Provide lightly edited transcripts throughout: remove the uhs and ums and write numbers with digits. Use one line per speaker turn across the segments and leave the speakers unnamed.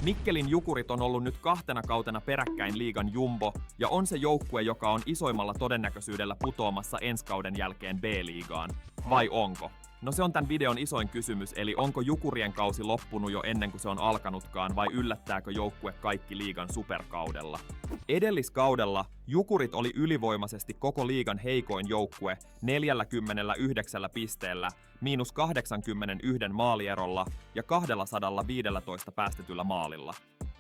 Mikkelin Jukurit on ollut nyt 2 kautena peräkkäin liigan jumbo ja on se joukkue, joka on isoimmalla todennäköisyydellä putoamassa ensi kauden jälkeen B-liigaan. Vai onko? No se on tämän videon isoin kysymys, eli onko Jukurien kausi loppunut jo ennen kuin se on alkanutkaan vai yllättääkö joukkue kaikki liigan superkaudella? Edelliskaudella Jukurit oli ylivoimaisesti koko liigan heikoin joukkue 49 pisteellä, -81 maalierolla ja 215 päästetyllä maalilla.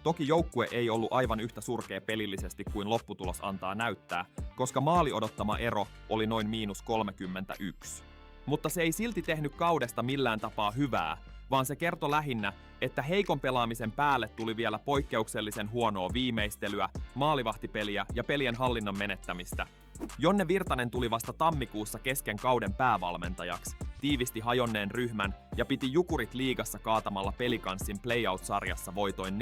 Toki joukkue ei ollut aivan yhtä surkea pelillisesti kuin lopputulos antaa näyttää, koska maali odottama ero oli noin -31. Mutta se ei silti tehnyt kaudesta millään tapaa hyvää, vaan se kertoi lähinnä, että heikon pelaamisen päälle tuli vielä poikkeuksellisen huonoa viimeistelyä, maalivahtipeliä ja pelien hallinnan menettämistä. Jonne Virtanen tuli vasta tammikuussa kesken kauden päävalmentajaksi, tiivisti hajonneen ryhmän ja piti Jukurit liigassa kaatamalla Pelicansin playout-sarjassa voitoin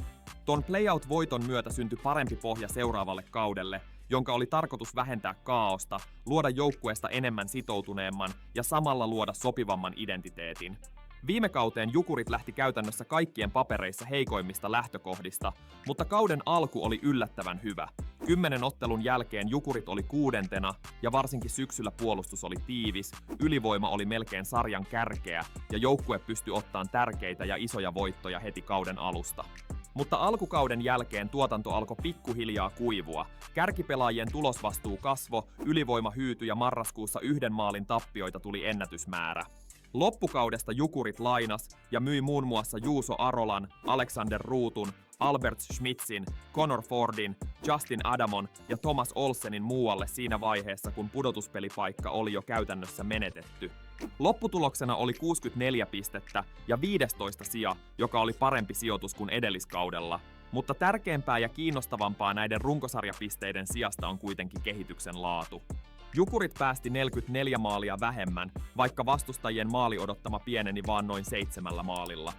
4-1. Ton playout-voiton myötä syntyi parempi pohja seuraavalle kaudelle, jonka oli tarkoitus vähentää kaaosta, luoda joukkueesta enemmän sitoutuneemman ja samalla luoda sopivamman identiteetin. Viime kauteen Jukurit lähti käytännössä kaikkien papereissa heikoimmista lähtökohdista, mutta kauden alku oli yllättävän hyvä. 10 ottelun jälkeen Jukurit oli 6. ja varsinkin syksyllä puolustus oli tiivis, ylivoima oli melkein sarjan kärkeä ja joukkue pystyi ottamaan tärkeitä ja isoja voittoja heti kauden alusta. Mutta alkukauden jälkeen tuotanto alkoi pikkuhiljaa kuivua. Kärkipelaajien tulosvastuu kasvo, ylivoima hyytyi ja marraskuussa 1 maalin tappioita tuli ennätysmäärä. Loppukaudesta Jukurit lainas ja myi muun muassa Juuso Arolan, Alexander Ruutun, Albert Schmitzin, Connor Fordin, Justin Adamon ja Thomas Olsenin muualle siinä vaiheessa, kun pudotuspelipaikka oli jo käytännössä menetetty. Lopputuloksena oli 64 pistettä ja 15 sija, joka oli parempi sijoitus kuin edelliskaudella. Mutta tärkeämpää ja kiinnostavampaa näiden runkosarjapisteiden sijasta on kuitenkin kehityksen laatu. Jukurit päästi 44 maalia vähemmän, vaikka vastustajien maali odottama pieneni vaan noin 7 maalilla.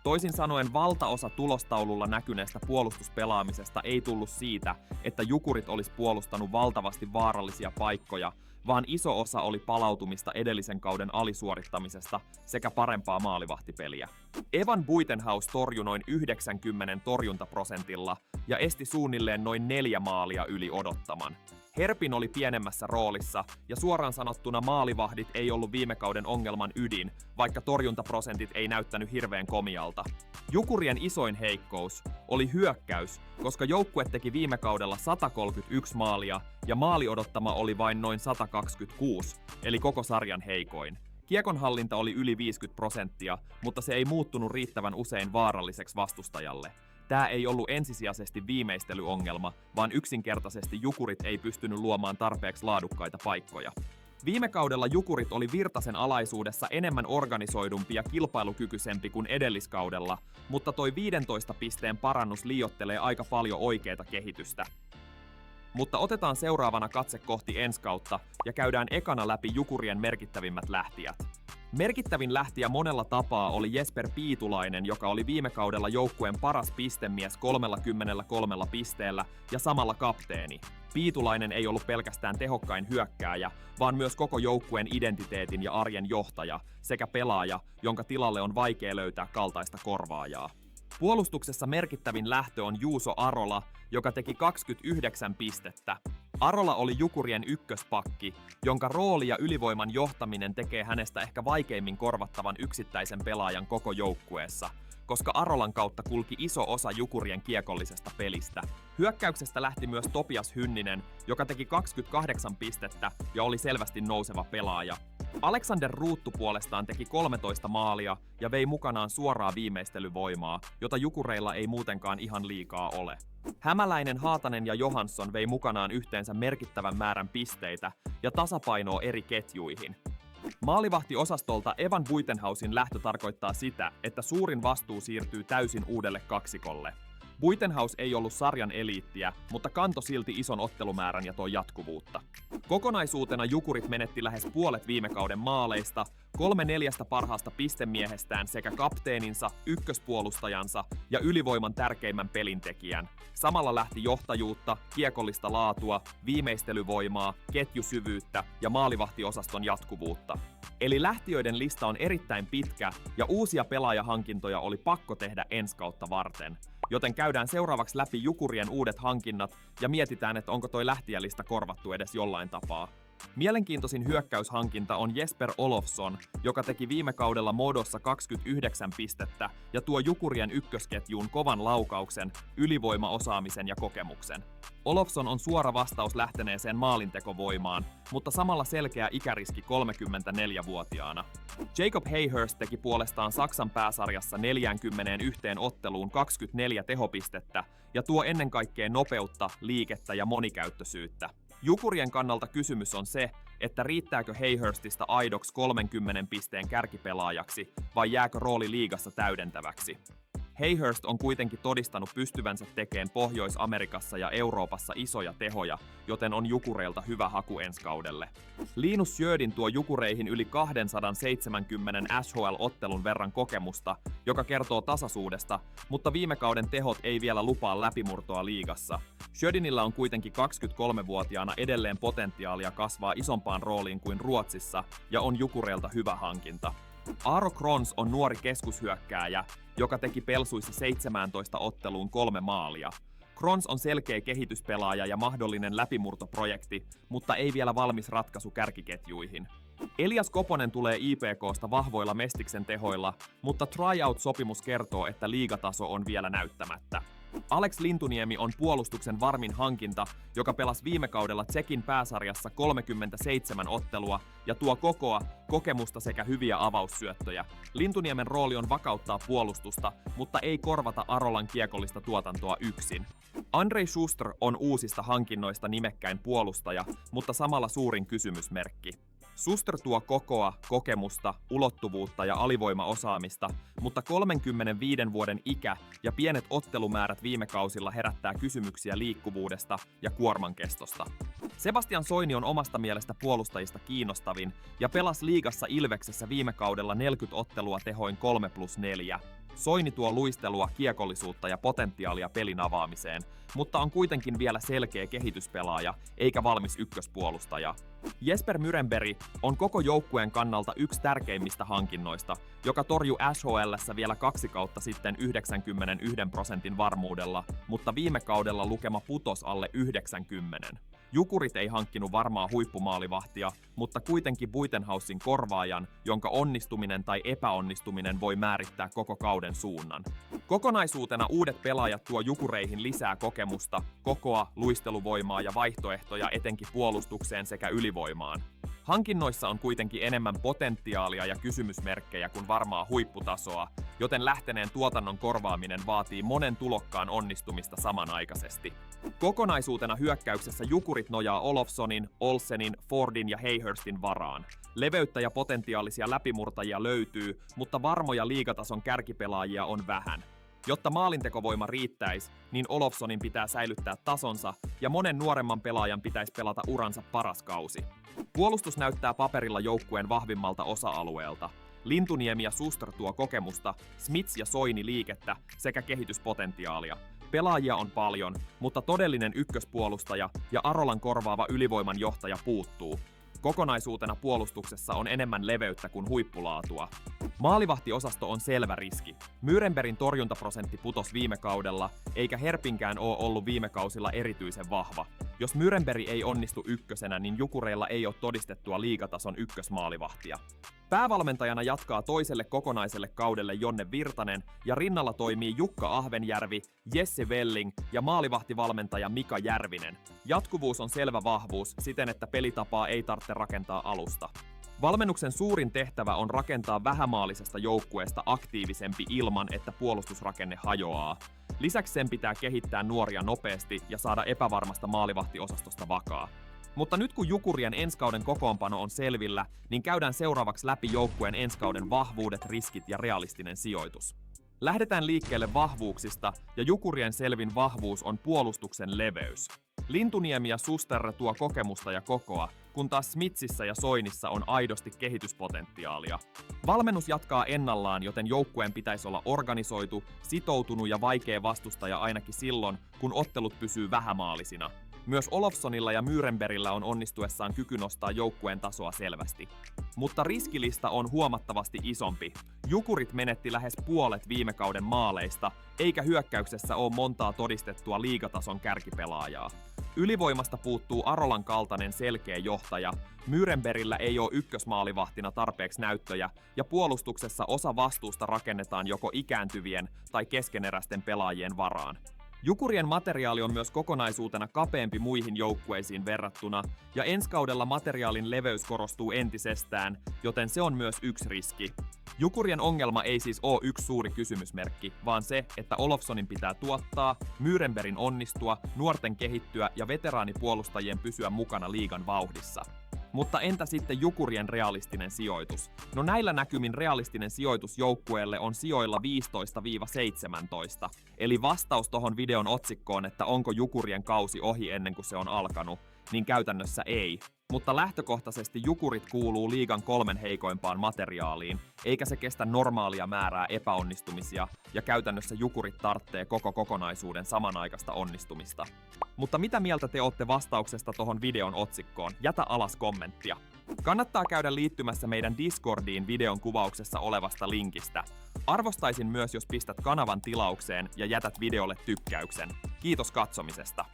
Toisin sanoen valtaosa tulostaululla näkyneestä puolustuspelaamisesta ei tullut siitä, että Jukurit olisi puolustanut valtavasti vaarallisia paikkoja, vaan iso osa oli palautumista edellisen kauden alisuorittamisesta sekä parempaa maalivahtipeliä. Evan Buitenhaus torjui noin 90 torjuntaprosentilla ja esti suunnilleen noin 4 maalia yli odottaman. Herpin oli pienemmässä roolissa ja suoraan sanottuna maalivahdit ei ollut viime kauden ongelman ydin, vaikka torjuntaprosentit ei näyttänyt hirveän komialta. Jukurien isoin heikkous oli hyökkäys, koska joukkue teki viime kaudella 131 maalia ja maali odottama oli vain noin 126, eli koko sarjan heikoin. Kiekonhallinta oli yli 50%, mutta se ei muuttunut riittävän usein vaaralliseksi vastustajalle. Tämä ei ollut ensisijaisesti viimeistelyongelma, vaan yksinkertaisesti Jukurit ei pystynyt luomaan tarpeeksi laadukkaita paikkoja. Viime kaudella Jukurit oli Virtasen alaisuudessa enemmän organisoidumpi ja kilpailukykyisempi kuin edelliskaudella, mutta toi 15 pisteen parannus liioittelee aika paljon oikeaa kehitystä. Mutta otetaan seuraavana katse kohti ensi kautta ja käydään ekana läpi Jukurien merkittävimmät lähtijät. Merkittävin lähtijä monella tapaa oli Jesper Piitulainen, joka oli viime kaudella joukkueen paras pistemies 33 pisteellä ja samalla kapteeni. Piitulainen ei ollut pelkästään tehokkain hyökkääjä, vaan myös koko joukkueen identiteetin ja arjen johtaja sekä pelaaja, jonka tilalle on vaikea löytää kaltaista korvaajaa. Puolustuksessa merkittävin lähtö on Juuso Arola, joka teki 29 pistettä. Arola oli Jukurien ykköspakki, jonka rooli ja ylivoiman johtaminen tekee hänestä ehkä vaikeimmin korvattavan yksittäisen pelaajan koko joukkueessa, koska Arolan kautta kulki iso osa Jukurien kiekollisesta pelistä. Hyökkäyksestä lähti myös Topias Hynninen, joka teki 28 pistettä ja oli selvästi nouseva pelaaja. Alexander Ruuttu puolestaan teki 13 maalia ja vei mukanaan suoraa viimeistelyvoimaa, jota Jukureilla ei muutenkaan ihan liikaa ole. Hämäläinen, Haatanen ja Johansson vei mukanaan yhteensä merkittävän määrän pisteitä ja tasapainoa eri ketjuihin. Maalivahtiosastolta Evan Buitenhausin lähtö tarkoittaa sitä, että suurin vastuu siirtyy täysin uudelle kaksikolle. Buitenhaus ei ollut sarjan eliittiä, mutta kantoi silti ison ottelumäärän ja toi jatkuvuutta. Kokonaisuutena Jukurit menetti lähes puolet viime kauden maaleista, 3/4 parhaasta pistemiehestään sekä kapteeninsa, ykköspuolustajansa ja ylivoiman tärkeimmän pelintekijän. Samalla lähti johtajuutta, kiekollista laatua, viimeistelyvoimaa, ketjusyvyyttä ja maalivahtiosaston jatkuvuutta. Eli lähtiöiden lista on erittäin pitkä ja uusia pelaajahankintoja oli pakko tehdä ensi kautta varten. Joten käydään seuraavaksi läpi Jukurien uudet hankinnat ja mietitään, että onko toi lähtijälista korvattu edes jollain tapaa. Mielenkiintoisin hyökkäyshankinta on Jesper Olofsson, joka teki viime kaudella Modossa 29 pistettä ja tuo Jukurien ykkösketjuun kovan laukauksen, ylivoimaosaamisen ja kokemuksen. Olofsson on suora vastaus lähteneeseen maalintekovoimaan, mutta samalla selkeä ikäriski 34-vuotiaana. Jacob Hayhurst teki puolestaan Saksan pääsarjassa 41 otteluun 24 tehopistettä ja tuo ennen kaikkea nopeutta, liikettä ja monikäyttöisyyttä. Jukurien kannalta kysymys on se, että riittääkö Hayhurstista aidoksi 30 pisteen kärkipelaajaksi vai jääkö rooli liigassa täydentäväksi. Hayhurst on kuitenkin todistanut pystyvänsä tekemään Pohjois-Amerikassa ja Euroopassa isoja tehoja, joten on Jukureilta hyvä haku ensi kaudelle. Linus Sjödin tuo Jukureihin yli 270 SHL-ottelun verran kokemusta, joka kertoo tasaisuudesta, mutta viime kauden tehot ei vielä lupaa läpimurtoa liigassa. Sjödinillä on kuitenkin 23-vuotiaana edelleen potentiaalia kasvaa isompaan rooliin kuin Ruotsissa ja on Jukureilta hyvä hankinta. Aaro Krons on nuori keskushyökkääjä, joka teki Pelsuissa 17 otteluun 3 maalia. Krons on selkeä kehityspelaaja ja mahdollinen läpimurtoprojekti, mutta ei vielä valmis ratkaisu kärkiketjuihin. Elias Koponen tulee IPK:sta vahvoilla Mestiksen tehoilla, mutta tryout-sopimus kertoo, että liigataso on vielä näyttämättä. Alex Lintuniemi on puolustuksen varmin hankinta, joka pelasi viime kaudella Tsekin pääsarjassa 37 ottelua ja tuo kokoa, kokemusta sekä hyviä avaussyöttöjä. Lintuniemen rooli on vakauttaa puolustusta, mutta ei korvata Arolan kiekollista tuotantoa yksin. Andrei Schuster on uusista hankinnoista nimekkäin puolustaja, mutta samalla suurin kysymysmerkki. Schuster tuo kokoa, kokemusta, ulottuvuutta ja alivoimaosaamista, mutta 35 vuoden ikä ja pienet ottelumäärät viime kausilla herättää kysymyksiä liikkuvuudesta ja kuorman kestosta. Sebastian Soini on omasta mielestä puolustajista kiinnostavin ja pelasi liigassa Ilveksessä viime kaudella 40 ottelua tehoin 3+4. Soini tuo luistelua, kiekollisuutta ja potentiaalia pelin avaamiseen, mutta on kuitenkin vielä selkeä kehityspelaaja eikä valmis ykköspuolustaja. Jesper Myrenberg on koko joukkueen kannalta yksi tärkeimmistä hankinnoista, joka torjui SHL:ssä vielä 2 kautta sitten 91% varmuudella, mutta viime kaudella lukema putos alle 90. Jukurit ei hankkinut varmaa huippumaalivahtia, mutta kuitenkin Buitenhausin korvaajan, jonka onnistuminen tai epäonnistuminen voi määrittää koko kauden suunnan. Kokonaisuutena uudet pelaajat tuo Jukureihin lisää kokemusta, kokoa, luisteluvoimaa ja vaihtoehtoja etenkin puolustukseen sekä ylivoimaan. Hankinnoissa on kuitenkin enemmän potentiaalia ja kysymysmerkkejä kuin varmaa huipputasoa, joten lähteneen tuotannon korvaaminen vaatii monen tulokkaan onnistumista samanaikaisesti. Kokonaisuutena hyökkäyksessä Jukurit nojaa Olofssonin, Olsenin, Fordin ja Hayhurstin varaan. Leveyttä ja potentiaalisia läpimurtajia löytyy, mutta varmoja liigatason kärkipelaajia on vähän. Jotta maalintekovoima riittäisi, niin Olofssonin pitää säilyttää tasonsa ja monen nuoremman pelaajan pitäisi pelata uransa paras kausi. Puolustus näyttää paperilla joukkueen vahvimmalta osa-alueelta. Lintuniemi ja Schuster tuo kokemusta, Smits ja Soini liikettä sekä kehityspotentiaalia. Pelaajia on paljon, mutta todellinen ykköspuolustaja ja Arolan korvaava ylivoiman johtaja puuttuu. Kokonaisuutena puolustuksessa on enemmän leveyttä kuin huippulaatua. Maalivahtiosasto on selvä riski. Myrenbergin torjuntaprosentti putosi viime kaudella, eikä Herpinkään ole ollut viime kausilla erityisen vahva. Jos Myrenberg ei onnistu ykkösenä, niin Jukureilla ei ole todistettua liigatason ykkösmaalivahtia. Päävalmentajana jatkaa toiselle kokonaiselle kaudelle Jonne Virtanen ja rinnalla toimii Jukka Ahvenjärvi, Jesse Welling ja maalivahtivalmentaja Mika Järvinen. Jatkuvuus on selvä vahvuus siten, että pelitapaa ei tarvitse rakentaa alusta. Valmennuksen suurin tehtävä on rakentaa vähämaalisesta joukkueesta aktiivisempi ilman, että puolustusrakenne hajoaa. Lisäksi sen pitää kehittää nuoria nopeasti ja saada epävarmasta maalivahtiosastosta vakaa. Mutta nyt kun Jukurien enskauden kokoonpano on selvillä, niin käydään seuraavaksi läpi joukkueen enskauden vahvuudet, riskit ja realistinen sijoitus. Lähdetään liikkeelle vahvuuksista ja Jukurien selvin vahvuus on puolustuksen leveys. Lintuniemi ja Schuster tuo kokemusta ja kokoa, kun taas Smitsissä ja Soinissa on aidosti kehityspotentiaalia. Valmennus jatkaa ennallaan, joten joukkueen pitäisi olla organisoitu, sitoutunut ja vaikea vastustaja ainakin silloin, kun ottelut pysyy vähämaalisina. Myös Olofssonilla ja Mürenbergillä on onnistuessaan kyky nostaa joukkueen tasoa selvästi. Mutta riskilista on huomattavasti isompi. Jukurit menetti lähes puolet viime kauden maaleista, eikä hyökkäyksessä ole montaa todistettua liigatason kärkipelaajaa. Ylivoimasta puuttuu Arolan kaltainen selkeä johtaja, Mürenbergillä ei ole ykkösmaalivahtina tarpeeksi näyttöjä, ja puolustuksessa osa vastuusta rakennetaan joko ikääntyvien tai keskeneräisten pelaajien varaan. Jukurien materiaali on myös kokonaisuutena kapeampi muihin joukkueisiin verrattuna, ja ensi kaudella materiaalin leveys korostuu entisestään, joten se on myös yksi riski. Jukurien ongelma ei siis ole yksi suuri kysymysmerkki, vaan se, että Olofssonin pitää tuottaa, Mürenbergin onnistua, nuorten kehittyä ja veteraanipuolustajien pysyä mukana liigan vauhdissa. Mutta entä sitten Jukurien realistinen sijoitus? No näillä näkymin realistinen sijoitus joukkueelle on sijoilla 15–17. Eli vastaus tohon videon otsikkoon, että onko Jukurien kausi ohi ennen kuin se on alkanut, niin käytännössä ei. Mutta lähtökohtaisesti Jukurit kuuluu liigan 3 heikoimpaan materiaaliin, eikä se kestä normaalia määrää epäonnistumisia, ja käytännössä Jukurit tarvitsee koko kokonaisuuden samanaikaista onnistumista. Mutta mitä mieltä te olette vastauksesta tohon videon otsikkoon? Jätä alas kommenttia. Kannattaa käydä liittymässä meidän Discordiin videon kuvauksessa olevasta linkistä. Arvostaisin myös, jos pistät kanavan tilaukseen ja jätät videolle tykkäyksen. Kiitos katsomisesta.